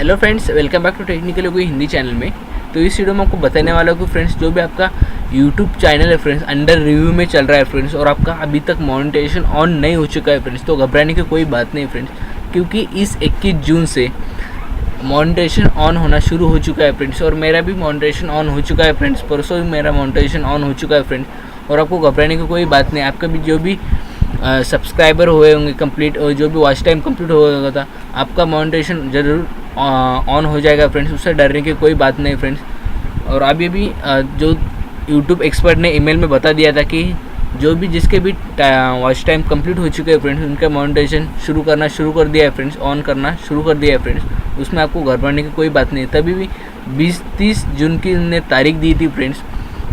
Hello friends, welcome back to technical कोई Hindi channel में। तो इस वीडियो में आपको बताने वाला हूँ कि फ्रेंड्स जो भी आपका YouTube चैनल है फ्रेंड्स अंडर रिव्यू में चल रहा है फ्रेंड्स, और आपका अभी तक मोनेटाइजेशन ऑन नहीं हो चुका है फ्रेंड्स, तो घबराने की कोई बात नहीं फ्रेंड्स, क्योंकि इस 21 जून से मोनेटाइजेशन ऑन होना शुरू हो चुका है फ्रेंड्स। और मेरा भी मोनेटाइजेशन ऑन हो चुका है फ्रेंड्स, परसों भी मेरा मोनेटाइजेशन ऑन हो चुका है फ्रेंड्स। और आपको घबराने की कोई बात नहीं, आपका भी जो भी सब्सक्राइबर हुए होंगे कंप्लीट, और जो भी वॉच टाइम कंप्लीट होगा था, आपका मोनेटाइजेशन ज़रूर ऑन हो जाएगा फ्रेंड्स, उससे डरने की कोई बात नहीं फ्रेंड्स। और अभी भी जो यूट्यूब एक्सपर्ट ने ईमेल में बता दिया था कि जो भी जिसके भी वॉच टाइम कंप्लीट हो चुके हैं फ्रेंड्स, उनका मोनेटाइजेशन शुरू कर दिया है फ्रेंड्स, ऑन करना शुरू कर दिया है फ्रेंड्स, उसमें आपको घबराने की कोई बात नहीं। तभी भी 20-30 जून की उन्होंने तारीख दी थी फ्रेंड्स,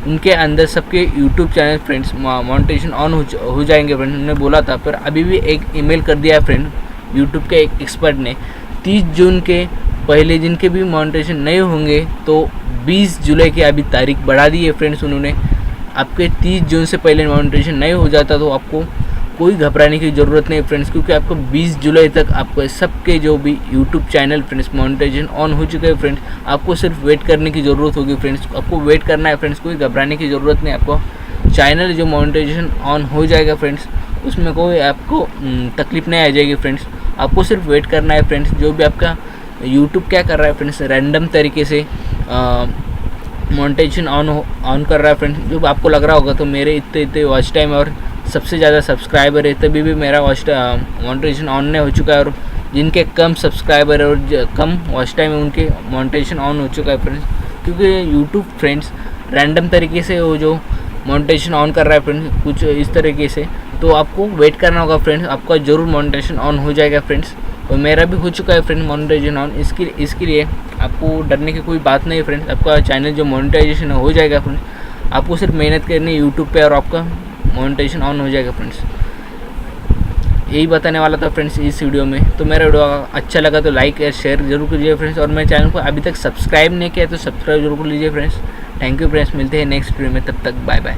उनके अंदर सबके YouTube channel friends monetization on हो जाएंगे फ्रेंड्स, उन्होंने बोला था। पर अभी भी एक ईमेल कर दिया है फ्रेंड यूट्यूब के एक एक्सपर्ट ने, 30 जून के पहले दिन के भी मोनेटाइजेशन नहीं होंगे तो 20 जुलाई की अभी तारीख बढ़ा दी है फ्रेंड्स उन्होंने। आपके 30 जून से पहले मोनेटाइजेशन नहीं हो जाता तो आपको कोई घबराने की ज़रूरत नहीं फ्रेंड्स, क्योंकि आपको 20 जुलाई तक आपको सबके जो भी YouTube channel friends monetization on हो चुके हैं फ्रेंड्स। आपको सिर्फ वेट करने की ज़रूरत होगी फ्रेंड्स, आपको वेट करना है फ्रेंड्स, कोई घबराने की ज़रूरत नहीं। आपको चैनल जो मोनेटाइजेशन ऑन हो जाएगा फ्रेंड्स, उसमें कोई आपको तकलीफ नहीं आ जाएगी फ्रेंड्स, आपको सिर्फ वेट करना है फ्रेंड्स। जो भी आपका यूट्यूब क्या कर रहा है फ्रेंड्स, रैंडम तरीके से मोनेटाइजेशन ऑन कर रहा है फ्रेंड्स। जो आपको लग रहा होगा तो मेरे इतने वॉच टाइम और सबसे ज़्यादा सब्सक्राइबर है, तभी भी मेरा मोनेटाइजेशन ऑन नहीं हो चुका है, और जिनके कम सब्सक्राइबर है और कम वॉच टाइम है उनके मोनेटाइजेशन ऑन हो चुका है फ्रेंड्स। क्योंकि यूट्यूब फ्रेंड्स रैंडम तरीके से वो जो मोनेटाइजेशन ऑन कर रहा है फ्रेंड्स, कुछ इस तरीके से, तो आपको वेट करना होगा फ्रेंड्स, आपका ज़रूर मोनेटाइजेशन ऑन हो जाएगा फ्रेंड्स। और मेरा भी हो चुका है फ्रेंड मोनेटाइजेशन ऑन, इसके लिए आपको डरने की कोई बात नहीं है फ्रेंड्स, आपका चैनल जो मोनेटाइजेशन हो जाएगा फ्रेंड्स। आपको सिर्फ मेहनत करनी है यूट्यूब पे और आपका मोनेटाइजेशन ऑन हो जाएगा फ्रेंड्स। यही बताने वाला था फ्रेंड्स इस वीडियो में। तो मेरा वीडियो अच्छा लगा तो लाइक या शेयर जरूर कीजिए फ्रेंड्स, और मेरे चैनल को अभी तक सब्सक्राइब नहीं किया तो सब्सक्राइब जरूर कर लीजिए फ्रेंड्स। थैंक यू फ्रेंड्स, मिलते हैं नेक्स्ट वीडियो में, तब तक बाय बाय।